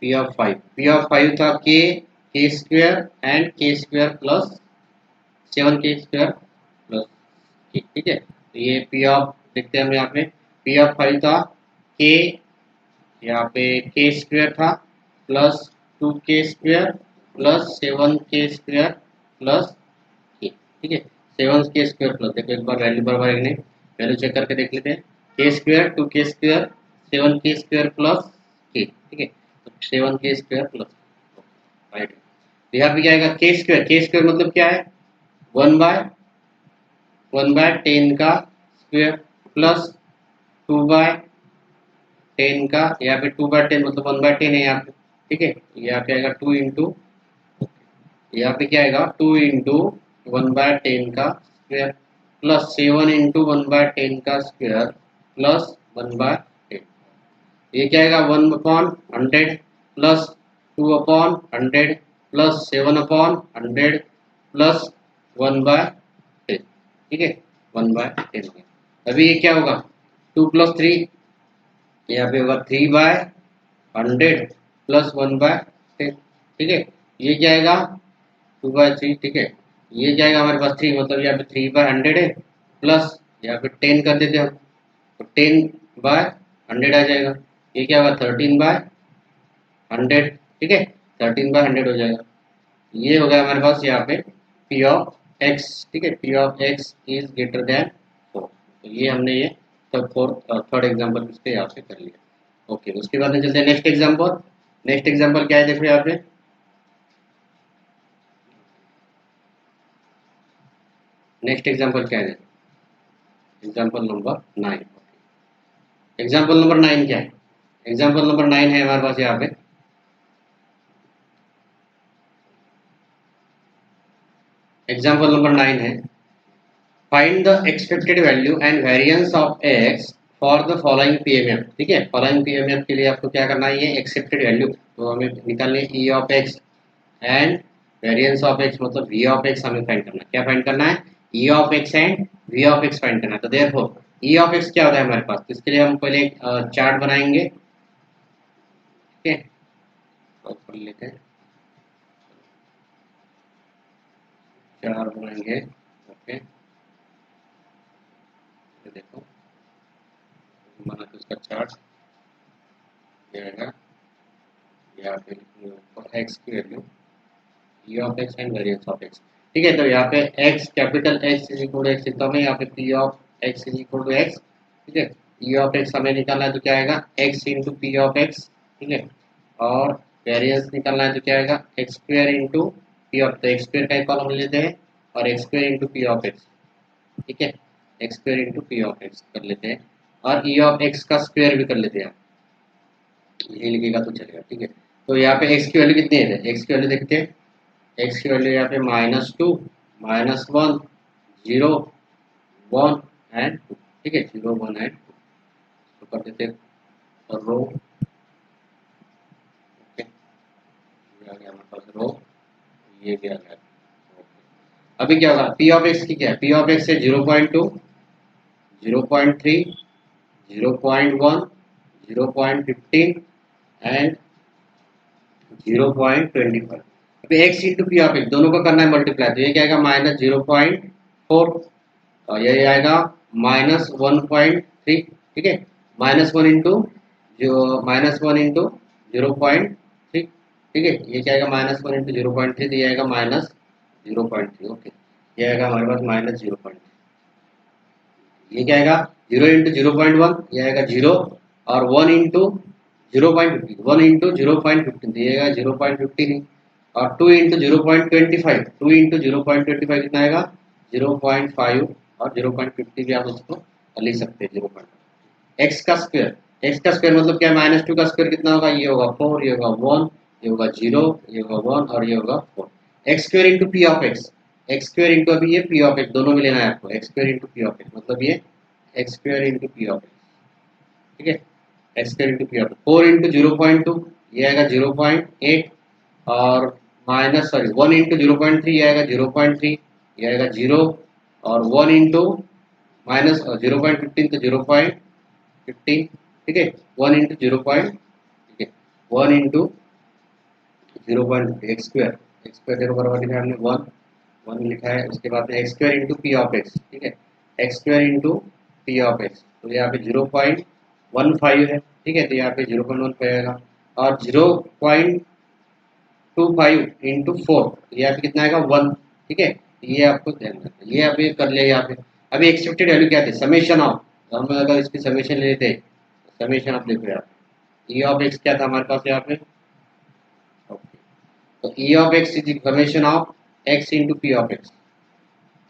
पी ऑफ 5 था के स्क्वायर एंड के square plus 7k square plus, ठीक है। तो ये पी ऑफ देखते हैं हम यहाँ पे, पी ऑफ 5 था के, यहाँ पे के स्क्वायर था plus 2k square plus 7k square plus के, ठीक है, 7k स्क्वायर प्लस, देखो एक बार वैल्यू बराबर है नहीं, वैल्यू चेक करके देख लेते हैं, के square 2k square 7k square plus के, ठीक है, तो 7k स्क्वायर प्लस राइट। तो यहाँ पे क्या आएगा के स्क्वायर मतलब क्या है 1/10 का स्क्वायर प्लस 2/10 का, यहाँ पे 2/10 मतलब 1/10 है यहाँ पे, ठीक है, यहाँ पे आएगा 2 इंटू, यहाँ पे क्या आएगा 2 इंटू 1/10 का स्क्वायर प्लस 7 इंटू 1/10 का स्क्वायर प्लस 1/10, ये क्या आएगा 1/100 प्लस 2/100 प्लस 7/100 प्लस 1/10, ठीक है, 1/10 हो गया। अभी ये क्या होगा 2 प्लस 3, यहाँ पे होगा 3/100 प्लस 1/10, ठीक है, ये क्या आएगा 2/3, ठीक है, ये क्या आएगा हमारे पास 3 मतलब यहाँ पे 3/100 है प्लस यहाँ पे 10 कर देते हम, तो 10/100 आ जाएगा, ये क्या होगा 13/100, ठीक है, 13/100 हो जाएगा। ये हो गया हमारे पास यहाँ पे पी ऑफ एक्स, ठीक है, P of x is greater than 4। तो ये हमने ये थर्ड एग्जांपल इसके यहाँ पे कर लिया। ओके, उसके बाद में चलते हैं नेक्स्ट एग्जांपल। नेक्स्ट एग्जांपल क्या है देखो यहाँ पे, नेक्स्ट एग्जांपल क्या है, एग्जांपल नंबर 9। एग्जांपल नंबर 9 क्या है, एग्जांपल नंबर 9 है हमारे पास यहाँ पे, एग्जांपल नंबर 9 है find the expected value and variance of x for the following PMF, ठीक है, फॉलोइंग पीएमएफ के लिए आपको क्या करना है, ये एक्सेप्टेड वैल्यू तो हमें निकालनी है E of X and variance of x मतलब वी ऑफ एक्स हमें फाइंड करना है। क्या फाइंड करना है, E of X and V of X find करना है। तो देयरफॉर ई ऑफ एक्स क्या होता है हमारे पास, तो इसके लिए हम पहले एक चार्ट बनाएंगे, ठीक है, कर लेते हैं, चार्ट बनाएंगे। ओके, देखो बना तो इसका चार्ट ये आएगा, यहाँ पे एक्स की value E of X and variance of x, ठीक है। तो यहाँ पे X capital X is equal to X लिखता हूँ, यहाँ पे P of x is equal to X, ठीक है, ई ऑफ एक्स हमें निकालना है तो क्या आएगा x into P of x, ठीक है, और वेरिएंस निकालना है तो क्या आएगा x square into P of, तो एक्स स्क्वायर का एक कॉलम लेते हैं और x square into P of x, ठीक है, x square into P of x कर लेते हैं और ई ऑफ एक्स का स्क्वायर भी कर लेते हैं, ये लिखेगा तो चलेगा, ठीक है। तो यहाँ पे एक्स की वैल्यू कितनी है, एक्स की वैल्यू देखते हैं, एक्स की वैल्यू यहाँ पे -2 -1 0 1 एंड 2, ठीक है, 0 1 एंड 2 तो कर देते हैं और रो, ओके, ये आ गया हमारे पास रो, ये भी आ गया। अभी क्या होगा पी ऑफ एक्स की क्या है, पी ऑफ एक्स है 0.2 0.3 0.1 0.15 एंड 0.25। अभी x into P of x दोनों का करना है मल्टीप्लाई, तो ये क्या आएगा -0.4 और ये आएगा -1.3, ठीक है, -1 इंटू -1 इंटू 0.3, ठीक है। ये क्या आएगा -1 इंटू 0.3, तो ये आएगा -0.3। ओके, ये आएगा हमारे पास -0.3। ये क्या आएगा 0 इंटू 0.1, ये आएगा 0, और 1 इंटू 0.15, 1 इंटू 0.15 दिएगा 0.15, और 2 इंटू 0.25, 2 इंटू 0.25 कितना आएगा 0.5, और 0.50 भी आप उसको लिख सकते हैं 0.5। एक्स का स्क्वायर, एक्स का स्क्वायर मतलब क्या है, -2 का स्क्वायर कितना होगा, ये होगा 4, ये होगा 1, ये होगा 0, ये होगा 1, और ये होगा 4। X square into P of X, x square into अभी ये पी ऑफ एक्स दोनों में लेना है आपको, x square into P of x मतलब ये x square into P of x, ठीक है। X square into P of 4 into 0.2, ये आएगा 0.8, और माइनस सॉरी 1 इंटू 0.3, ये आएगा 0.3, ये आएगा 0, और 1 इंटू माइनस 0.15 तो 0.15, ठीक है। 1 इंटू 0. ठीक है, 1 into 0.50 x square, x square देखो बराबर लिखा है हमने 1 लिखा है। उसके बाद में x square into P of x, ठीक है, x square into P of x, तो यहाँ पे 0.15 है, ठीक है, तो यहाँ पे 0.15 आएगा, और 0.25 इंटू 4, यहाँ पे कितना आएगा 1, ठीक है। ये आपको ध्यान रखना है, ये अभी कर लिया यहाँ पे। अभी एक्सपेक्टेड वैल्यू क्या थी, समेशन ऑफ, तो हम अगर इसकी समेशन लेते हैं, समेशन ऑफ देखो यहाँ ई ऑफ एक्स क्या था हमारे पास यहाँ पे, ओके, तो E of x is summation of x into P of X,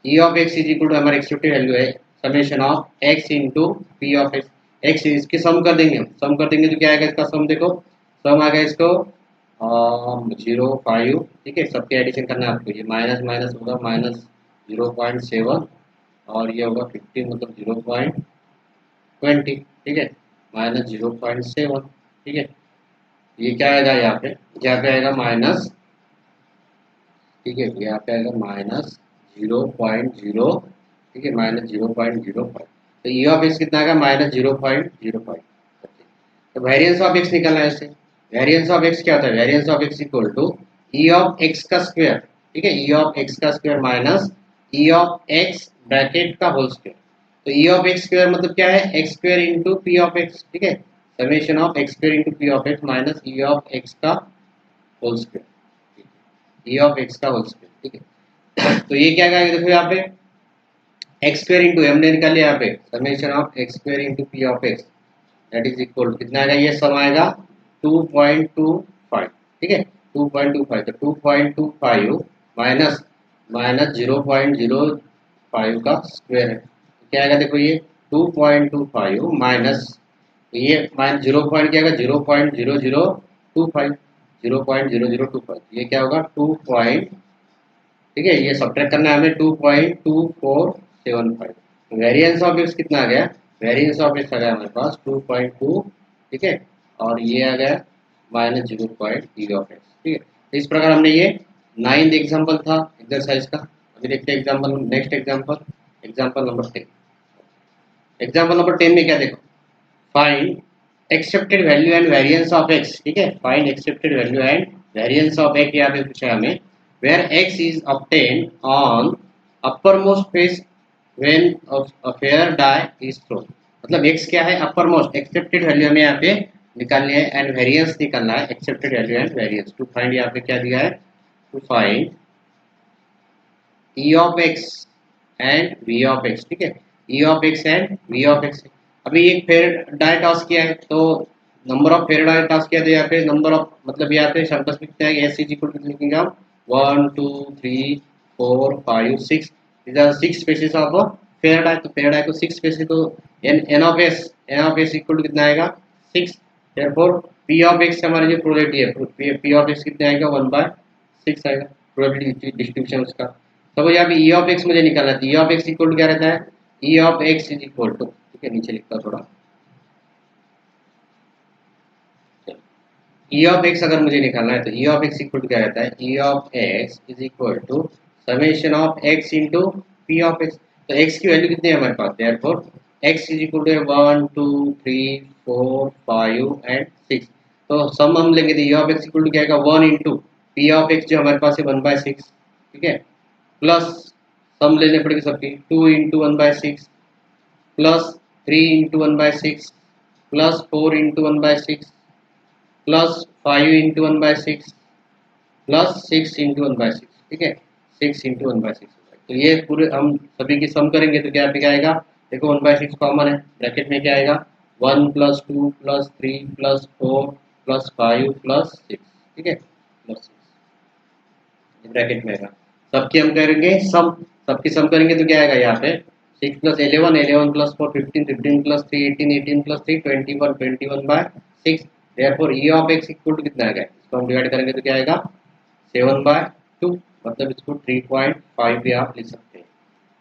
E of x is equal to हमारा एक्सपेक्टेड वैल्यू है summation of x into P of X, X इसकी सम कर देंगे, सम कर देंगे तो क्या आएगा इसका सम, देखो सम आ गया इसको 0.5, ठीक है, सबके एडिशन करना है आपको, ये माइनस माइनस होगा -0.7, और ये होगा 15 मतलब 0.20, ठीक है, -0.7, ठीक है। ये क्या आएगा यहाँ पे आएगा माइनस, ठीक है, यहाँ पे आएगा -0.0, ठीक है, -0.05, तो ई ऑफ एक्स कितना आएगा -0.05। तो वेरिएंस ऑफ एक्स निकलना है इससे, वेरिएंस ऑफ एक्स क्या होता है, variance of x equal to E of x का स्क्वायर, ठीक है, ई ऑफ एक्स का square minus E of x bracket का होल स्क्वायर, तो ई ऑफ एक्स स्क्वायर मतलब क्या है, x square into P of x, ठीक है, summation of x square into P of x minus E of x का whole square, E of x का whole square, ठीक है। तो ये क्या कहेगा देखो यहाँ पे एक्स स्क्वायर इंटू हमने निकाल लिया यहाँ पे summation of x square into P of x that is equal कितना आएगा, ये सम आएगा 2.25, ठीक है, 2.25, तो 2.25 माइनस माइनस 0.05 का स्क्वायर है, तो क्या आएगा देखो ये 2.25 माइनस, ये माइनस 0 पॉइंट क्या आएगा 0.0025, 0.0025, ये क्या होगा 2 पॉइंट, ठीक है, ये सब्ट्रैक्ट करना है हमें 2.2475, वेरिएंस ऑफ एक्स कितना आ गया, वेरिएंस ऑफ एक्स आ गया हमारे पास 2.2, ठीक है, और ये आ गया -0.0 ऑफ एक्स, ठीक है। तो इस प्रकार हमने ये 9th एग्जाम्पल था एक्सरसाइज का। अभी देखते हैं example, next example, example number 10। Example number 10 में क्या देखो, find accepted value and variance of x, ठीक है, find accepted value and variance of x यहाँ पे पूछा है हमें, where x is obtained on uppermost face when a fair die is thrown, मतलब x क्या है uppermost, एक्सेप्टेड वैल्यू हमें यहाँ पे निकालनी है एंड वेरिएंस निकालना है, accepted value and variance to find, यहाँ पे क्या दिया है to find e of x and v of x, ठीक है, e of x and v of x। अभी एक फेयर डाई टॉस किया है तो number of fair die toss किया, तो यहाँ पे नंबर ऑफ मतलब यहाँ पे शब्द लिखते हैं एस इज इक्वल टू लिखेंगे हम 1 2 3 4 5 6, these are 6 species of fair die, तो फेयर डाई को 6 species, तो n of s equal to कितना आएगा 6, therefore p ऑफ x हमारी जो प्रोबेबिलिटी है p ऑफ x कितना आएगा 1/6 आएगा, प्रोबेबिलिटी डिस्ट्रीब्यूशन उसका। तो यहाँ पे e ऑफ x मुझे निकालना है, e of x equal to क्या रहता है, e of x is equal to, ठीक है, नीचे लिखता थोड़ा, e ऑफ x अगर मुझे निकालना है तो e of x equal to क्या रहता है, e of x is equal to summation of x into p of x, तो x की वैल्यू कितनी है हमारे पास, therefore x is equal to 1 2 3 4 5 and 6, तो सम हम लेंगे तो e of x equal to क्या आएगा 1 इंटू p ऑफ x जो हमारे पास है 1/6, ठीक है, प्लस सम लेने पड़ेगी सबकी 2 into 1/6 plus 3 into 1/6 plus 4 into 1/6 plus 5 into 1/6 plus 6 into 1/6, ठीक है, 6 इंटू 1/6। तो ये पूरे हम सभी की सम करेंगे तो क्या आएगा, देखो 1/6 कॉमन है, ब्रैकेट में क्या आएगा 1 plus 2 plus 3 plus 4 plus 5 plus 6, ठीक है, प्लस 6 ब्रैकेट में आएगा। सबकी हम करेंगे सम, सबकी सम करेंगे तो क्या आएगा यहाँ पे 6 plus 11 11 plus 4 15 15 plus 3 18 18 plus 3 21 21/6। therefore e of x equal to कितना आएगा, इसको हम डिवाइड करेंगे तो क्या आएगा 7/2, मतलब इसको 3.5 भी आप लिख सकते हैं।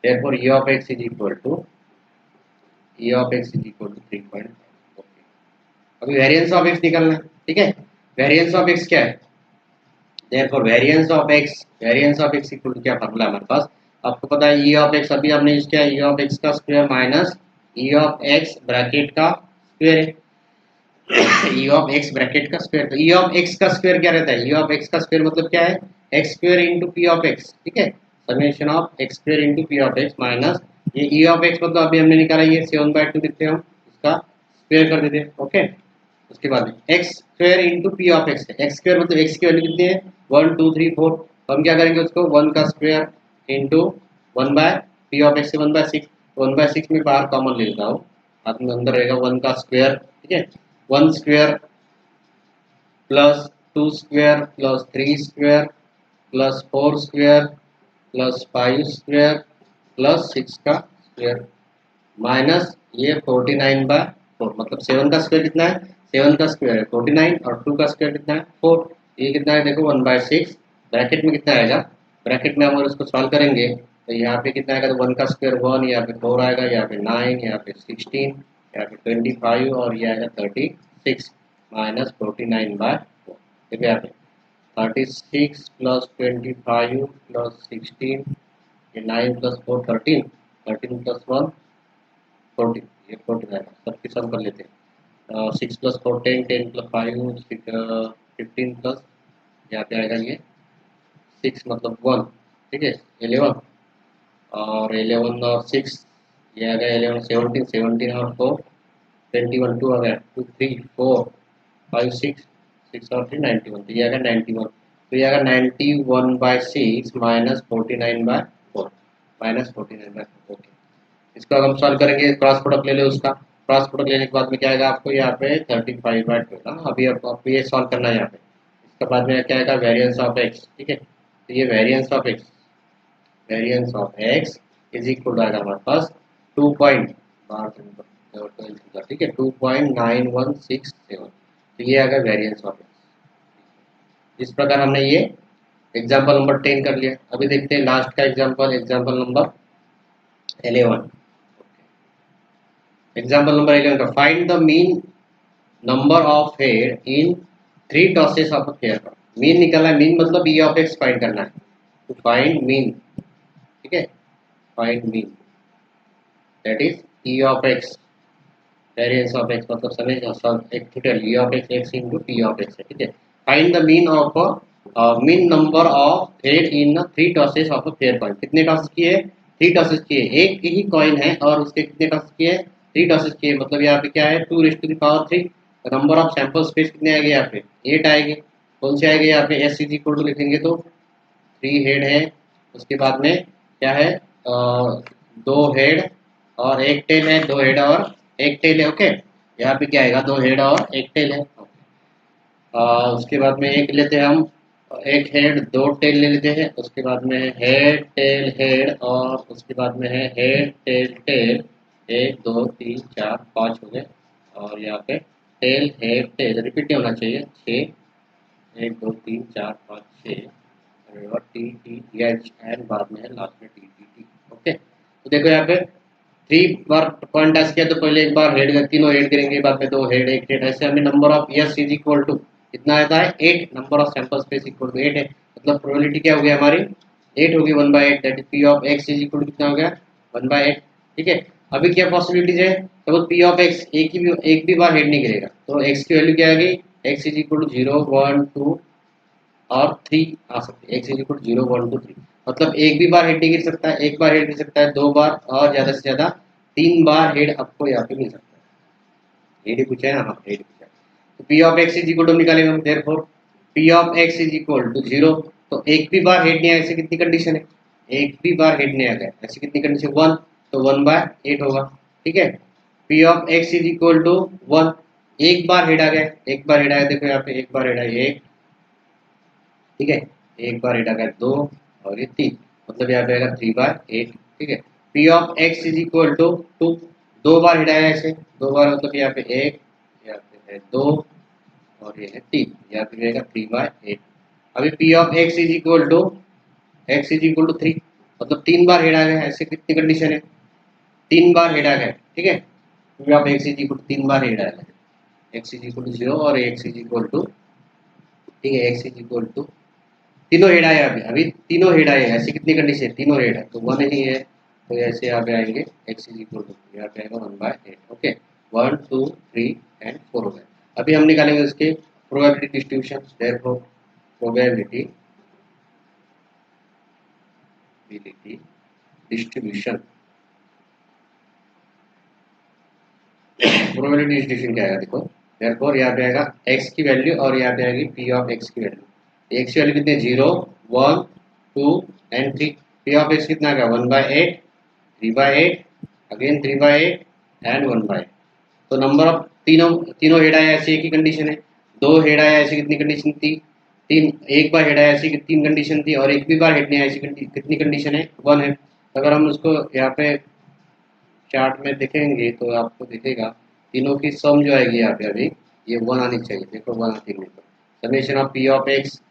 therefore e of x is equal to 3.5। अभी वेरिएंस ऑफ x निकालना है, ठीक है, वेरिएंस ऑफ x क्या है, therefore variance of x equal to क्या फार्मूला हमारे पास, आपको पता है e ऑफ x, अभी हमने यूज किया e ऑफ x का square minus e of x bracket का स्क्वायर है, e ऑफ x ब्रैकेट का स्क्वायर। तो e ऑफ x का स्क्वायर क्या रहता है, e ऑफ x का स्क्वायर मतलब क्या है x square into p of x, ठीक है, summation of x square into p of x minus ये e ऑफ x मतलब अभी हमने निकाला ये 7/2 लिखते हैं हम, इसका स्क्वायर कर देते हैं, ओके। उसके बाद x square into p of x है, x स्क्वायर मतलब x की वैल्यू कितनी है 1 2 3 4, तो हम क्या करेंगे उसको 1 का square into 1 by p of x से 1/6, 1/6 में बाहर कॉमन ले लेता हूँ, हाथ में अंदर रहेगा 1 का स्क्वायर, ठीक है, 1 square plus 2 square plus 3 square plus 4 square plus 5 square plus 6 का स्क्वायर माइनस ये 49/4, मतलब 7 का स्क्वायर कितना है, 7 का स्क्वायर है 49 और 2 का स्क्वायर कितना है 4, ये कितना है देखो 1/6, ब्रैकेट में कितना आएगा, ब्रैकेट में हम अगर इसको सॉल्व करेंगे तो यहाँ पे कितना आएगा, तो 1 का स्क्वायर 1, यहाँ पे 4 आएगा, यहाँ पे 9, यहाँ पे 16, यहाँ पे 25 और ये आएगा 36 माइनस 49/4, ठीक है, यहाँ पे 36 प्लस 25 प्लस 16, ये 9 प्लस 4 13, 13 प्लस 1 14, ये 14 आएगा, सबकी सम कर लेते हैं, 6 प्लस 4 10, 10 प्लस 5 15 प्लस यहाँ पे आएगा ये 6 मतलब 1, ठीक है, 11 और 11 और 6 ये आ गया 11 17 17 और 4 21 2 आ गया 2 3 4 5 6 6 और 3 91, तो ये आ गया 91, तो ये आ गया 91/6 माइनस 49/4 माइनस 49/4, ओके। इसको अगर हम सॉल्व करेंगे क्रॉस प्रोडक्ट ले लो, उसका क्रॉस प्रोडक्ट लेने के बाद में क्या आएगा आपको यहाँ पे 35/12, अभी आपको ये सॉल्व करना है यहाँ पे, इसके बाद में क्या आएगा वेरिएंस ऑफ x, ठीक है, तो ये variance of x is equal आएगा हमारे पास 2 पॉइंट, ठीक है, 2.9167, तो ये आएगा वेरिएंस ऑफ x। इस प्रकार हमने ये एग्जाम्पल नंबर 10 कर लिया। अभी देखते हैं लास्ट का एग्जाम्पल नंबर 11। एग्जाम्पल नंबर 11 का find the mean number of head in 3 tosses of a pair. Mean निकालना है, मीन मतलब e ऑफ x फाइंड करना है, तो फाइंड मीन, ठीक है, find mean that is e of x, variance of x मतलब समेशन एक total e of x into p of x है, ठीक है। Find the mean of mean number of head in 3 tosses of a pair coin. कितने tosses किए, 3 tosses किए, एक ही coin है और उसके कितने टॉसेस किए 3 टॉसेस किए, मतलब यहाँ पे क्या है 2⁻3। नंबर ऑफ सैंपल स्पेस कितने आएंगे यहाँ पे 8 आएंगे, कौन से आएंगे यहाँ पे s इज इक्वल टू लिखेंगे तो 3 हेड है, उसके बाद में क्या है 2 हेड और 1 टेल है, 2 हेड और 1 टेल है, ओके। यहाँ पे क्या आएगा 2 हेड और 1 टेल है, उसके बाद में एक लेते हैं हम, 1 हेड 2 टेल ले लेते हैं, उसके बाद में हेड टेल हेड और उसके बाद में है हेड टेल टेल, 1 2 3 4 5 हो गए, और यहाँ पे टेल हेड टेल रिपीट नहीं होना चाहिए 6 1 2 3 4 5 6 और टी टी एच एंड बाद में है लास्ट में टी टी टी, ओके। तो देखो यहाँ पे 3 बार पॉइंट टच किया तो पहले एक बार हेड तीनों हेड करेंगे, बाद में 2 हेड 1 हेड, ऐसे हमें number of S is equal to कितना आता है 8, number of sample space equal to 8 है, मतलब प्रोबेबिलिटी क्या हो गया हमारी 8 होगी 1/8, that is P of x is equal to कितना हो गया 1/8, ठीक है। अभी क्या पॉसिबिलिटीज है, सपोज पी ऑफ एक्स एक भी बार हेड नहीं करेगा तो एक्स की वैल्यू क्या आ गई, एक्स इज इक्वल टू 0 1 2 और 3 आ सकती है, एक्स इज इक्वल टू 0 1 2 3, मतलब एक भी बार हेड नहीं गिर सकता है, एक बार हेड गिर सकता है, 2 बार और ज्यादा से ज्यादा 3 बार हेड आपको यहाँ पे मिल सकता है, एडी पूछा है ना, हाँ एडी पूछा है। तो P of x is equal to निकालेंगे हम, therefore P of x is equal to 0। तो एक भी बार हेड नहीं आया, ऐसी कितनी कंडीशन है, एक भी बार हेड नहीं आ गया, ऐसी कितनी कंडीशन 1, तो 1/8 होगा। ठीक है, P of x is equal to 1, एक बार हेड आ गया, एक बार हेड आया, देखो यहाँ पे एक बार हेड आया 1, ठीक है, एक बार हेड आ गया 2 और ये 3, मतलब यहाँ पे आएगा 3/8। ठीक है, P of x is equal to 2, दो बार हिटाया है ऐसे, दो बार मतलब यहाँ पे 1, यहाँ पे है 2 और ये है 3, यहाँ पे रहेगा 3/8। अभी P of x is equal to 3, मतलब 3 बार हेड आ गया, ऐसे कितनी कंडीशन है, 3 बार हेड आ गया। ठीक है, P of x is equal to 3 बार हेड आ गया, एक्स इज इक्वल टू 0 और एक्स इज इक्वल टू, ठीक है, एक्स इज इक्वल टू तीनों हेड आए, अभी अभी तीनों हेड आए, ऐसी कितनी कंडीशन, तीनों हेड है तो 1 ही है, तो ऐसे यहाँ पे आएंगे एक्स इज इक्वल टू, यहाँ पे आएगा 1/8। ओके, 1 2 3 एंड 4 हो गए। अभी हम निकालेंगे उसके probability distribution, therefore probability distribution, probability distribution क्या आएगा देखो, देयरफॉर यहाँ पे आएगा एक्स की वैल्यू और यहाँ पे आएगी पी ऑफ एक्स की वैल्यू। एक्स की वैल्यू कितनी है, 0 1 2 एंड 3, पी ऑफ एक्स कितना आ गया 1/8, 3/8, अगेन 3/8 एंड 1/8। तो नंबर ऑफ तीनों तीनों हेड आया ऐसी एक ही कंडीशन है, दो हेड आया ऐसी कितनी कंडीशन थी, तीन, एक बार हेड आया ऐसी तीन कंडीशन थी और एक भी बार हेड नहीं आया ऐसी कितनी कंडीशन है, 1 है। तो अगर हम उसको यहाँ पे चार्ट में देखेंगे तो आपको दिखेगा तीनों की सम जो आएगी यहाँ पे, अभी ये 1 आनी चाहिए, देखो 1 आती नहीं, तो summation of P of x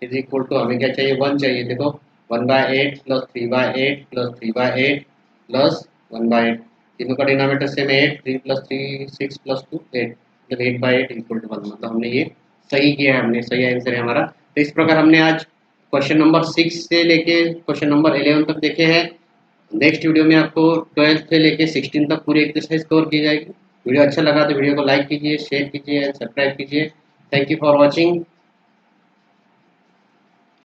is equal to, हमें क्या चाहिए 1 चाहिए, देखो 1/8 प्लस 3/8 प्लस 3/8 प्लस 1/8, तीनों का डिनोमिनेटर सेम है 8, 3 प्लस 3 6 प्लस 2 8, मतलब 8/8 इक्वल टू 1, मतलब हमने ये सही किया है, हमने सही आंसर है हमारा। तो इस प्रकार हमने आज क्वेश्चन नंबर 6 से लेके क्वेश्चन नंबर 11 तक देखे हैं। नेक्स्ट वीडियो में आपको 12 से लेके 16 तक पूरी एक्सरसाइज कवर की जाएगी। वीडियो अच्छा लगा तो वीडियो को लाइक कीजिए, शेयर कीजिए एंड सब्सक्राइब कीजिए। Thank you for watching.